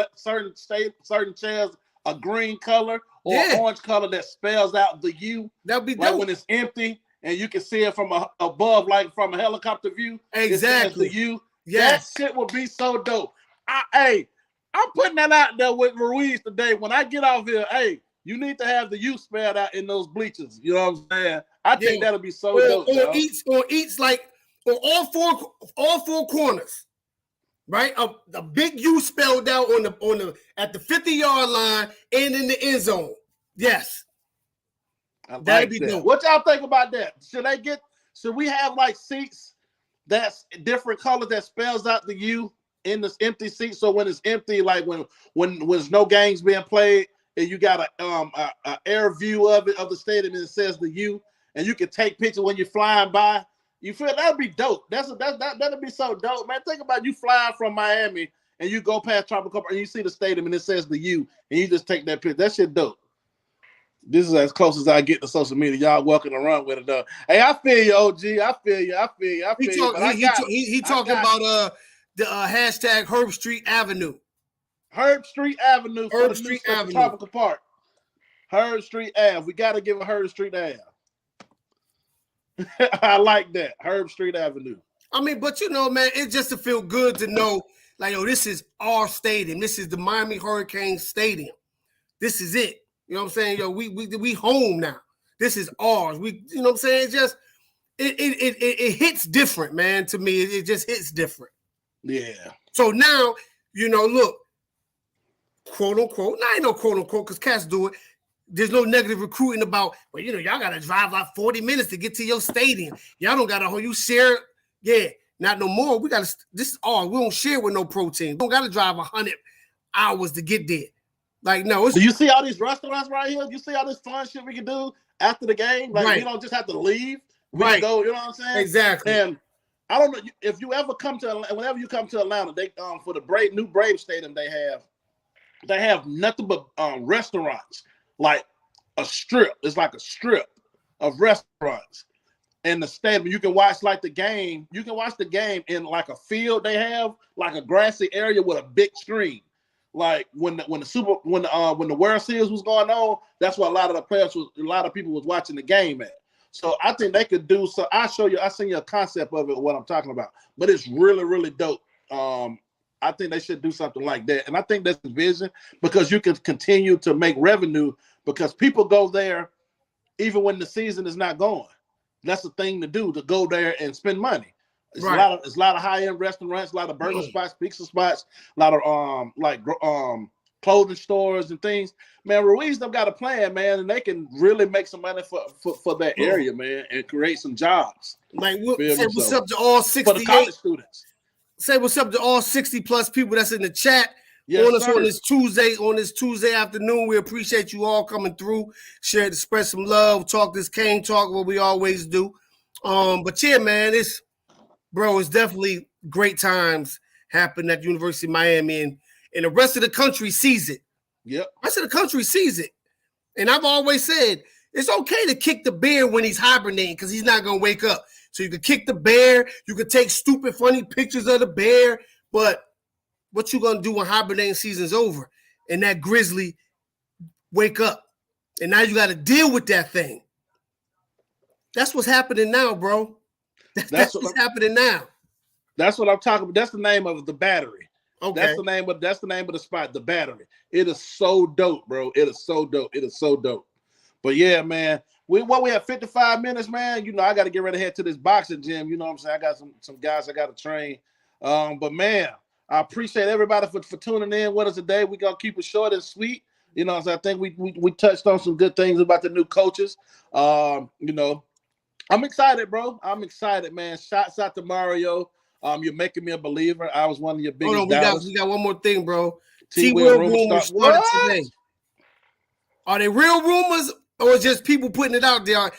chairs a green color or orange color that spells out the U. That'd be like dope. when it's empty and you can see it from above, like from a helicopter view. Exactly. It says the U. Yes. That shit would be so dope. I'm putting that out there with Ruiz today. When I get off here, you need to have the U spelled out in those bleachers. You know what I'm saying? I think that'll be so dope. On each, like on all four corners, right? A big U spelled out on the at the 50-yard line and in the end zone. Yes. That'd be dope. What y'all think about that? Should we have like seats that's different colors that spells out the U in this empty seat? So when it's empty, like when there's no games being played, and you got a air view of the stadium and it says the U, and you can take pictures when you're flying by. You feel that'd be dope. That'd be so dope, man. Think about you flying from Miami and you go past Tropical Park and you see the stadium and it says the U, and you just take that picture. That shit dope. This is as close as I get to social media. Y'all walking around with it, though. Hey, I feel you, OG. I feel you. He talking about the hashtag Herb Street Avenue. Herb Street Avenue for the Street Avenue. Tropical Park. Herb Street Ave. We got to give a Herb Street Ave. I like that. Herb Street Avenue. I mean, but you know, man, it's just to feel good to know, like, yo, this is our stadium. This is the Miami Hurricanes Stadium. This is it. You know what I'm saying? Yo, we home now. This is ours. You know what I'm saying? It's just it hits different, man. To me, it just hits different. Yeah. So now, you know, look, quote unquote. Now ain't no quote unquote because cats do it. There's no negative recruiting about, well, you know, y'all gotta drive like 40 minutes to get to your stadium. Y'all don't gotta you share. Yeah, not no more. We gotta. This is all. We don't share with no protein. We don't gotta drive 100 hours to get there. Like, no. Do you see all these restaurants right here? You see all this fun shit we can do after the game? Like, we don't just have to leave. We can go, you know what I'm saying? Exactly. And I don't know if you ever come to whenever you come to Atlanta, they for the new Brave Stadium they have nothing but restaurants, like a strip. It's like a strip of restaurants in the stadium. You can watch like the game. You can watch the game in like a field. They have like a grassy area with a big screen. Like when the World Series was going on, that's what a lot of people was watching the game at. So I think they could do so. I send you a concept of it, what I'm talking about. But it's really, really dope. I think they should do something like that. And I think that's the vision because you can continue to make revenue because people go there even when the season is not going. That's the thing to do, to go there and spend money. It's a lot of high-end restaurants, a lot of burger spots, pizza spots, a lot of clothing stores and things. Man, Ruiz them got a plan, man, and they can really make some money for that area, man, and create some jobs. Like, say what's up to all 68 for the college students. Say what's up to all 60 plus people that's in the chat. Yes, on this Tuesday afternoon. We appreciate you all coming through, share to spread some love, talk this cane talk, what we always do. But yeah, man, it's definitely great times happen at University of Miami, and the rest of the country sees it. Yep. The rest of the country sees it. And I've always said, it's okay to kick the bear when he's hibernating because he's not going to wake up. So you can kick the bear. You can take stupid, funny pictures of the bear. But what you going to do when hibernating season's over and that grizzly wake up? And now you got to deal with that thing. That's what's happening now, bro. That's what's happening now. That's what I'm talking about. That's the name of the Battery. Okay. That's the name of the spot, the Battery. It is so dope, bro. It is so dope. But yeah, man, we have 55 minutes, man. You know, I got to get ready to head to this boxing gym. You know what I'm saying? I got some guys I got to train. But man, I appreciate everybody for tuning in with us today. We're gonna keep it short and sweet. You know, so I think we touched on some good things about the new coaches. You know, I'm excited, bro. I'm excited, man. Shouts out to Mario. You're making me a believer. I was one of your biggest doubters. We got one more thing, bro. T-Will rumors started today. Are they real rumors or just people putting it out there?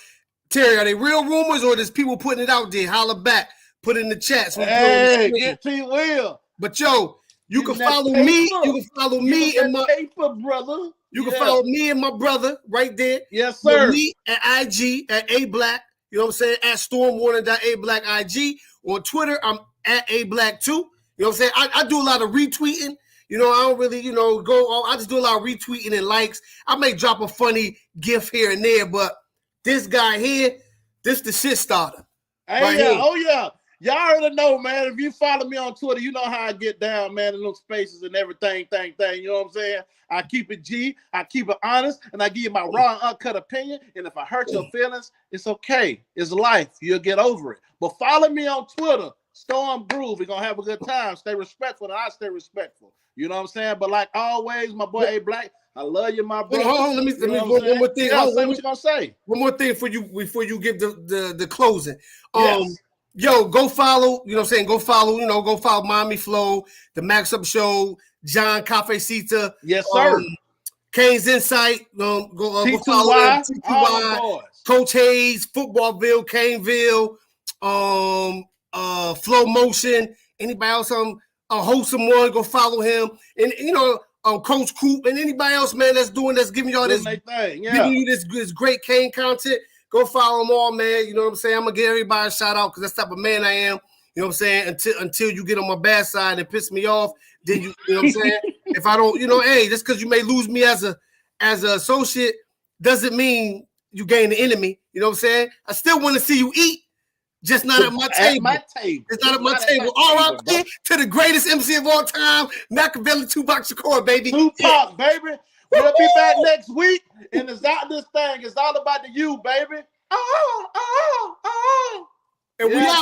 Terry, are they real rumors or just people putting it out there? Holler back. Put it in the chat. So get T-Will. But yo, you can follow me. You can follow me and my paper, brother. You can follow me and my brother right there. Yes, sir. Me at IG at ABlack. You know what I'm saying? At stormwarner.ablack IG. On Twitter, I'm at ABlack2. You know what I'm saying? I do a lot of retweeting I don't really, go. I just do a lot of retweeting and likes. I may drop a funny GIF here and there, but this guy here, this the shit starter. Hey, right yeah, here. oh yeah. Y'all already know, man. If you follow me on Twitter, you know how I get down, man, in those spaces and everything, you know what I'm saying? I keep it G, I keep it honest, and I give you my raw and uncut opinion. And if I hurt your feelings, it's okay. It's life. You'll get over it. But follow me on Twitter, Storm Groove. We're going to have a good time. Stay respectful, and I stay respectful. You know what I'm saying? But like always, my boy A Black, I love you, my brother. Hold on, let me one more thing. Yeah, say what you gonna say. One more thing before you give the closing. Yes. Yo, go follow, you know what I'm saying? Go follow Miami Flow, the Max Up Show, John Cafecita. Yes, sir. Kane's Insight. Go follow them. T2Y, Coach Hayes, Footballville, Caneville, Flow Motion. Anybody else a wholesome one, go follow him. And Coach Coop and anybody else, man, that's giving y'all this, giving you this great Kane content. Go follow them all, man. You know what I'm saying? I'm gonna give everybody a shout out because that's the type of man I am. You know what I'm saying? Until you get on my bad side and piss me off, then you know what I'm saying? If I don't, hey, just because you may lose me as an associate doesn't mean you gain the enemy. You know what I'm saying? I still want to see you eat, just not at my table. It's not at my table. R.I.P. to the greatest MC of all time, Machiavelli Tupac Shakur, baby. Tupac, baby. We'll be back next week, and it's all about the you, baby. And we out.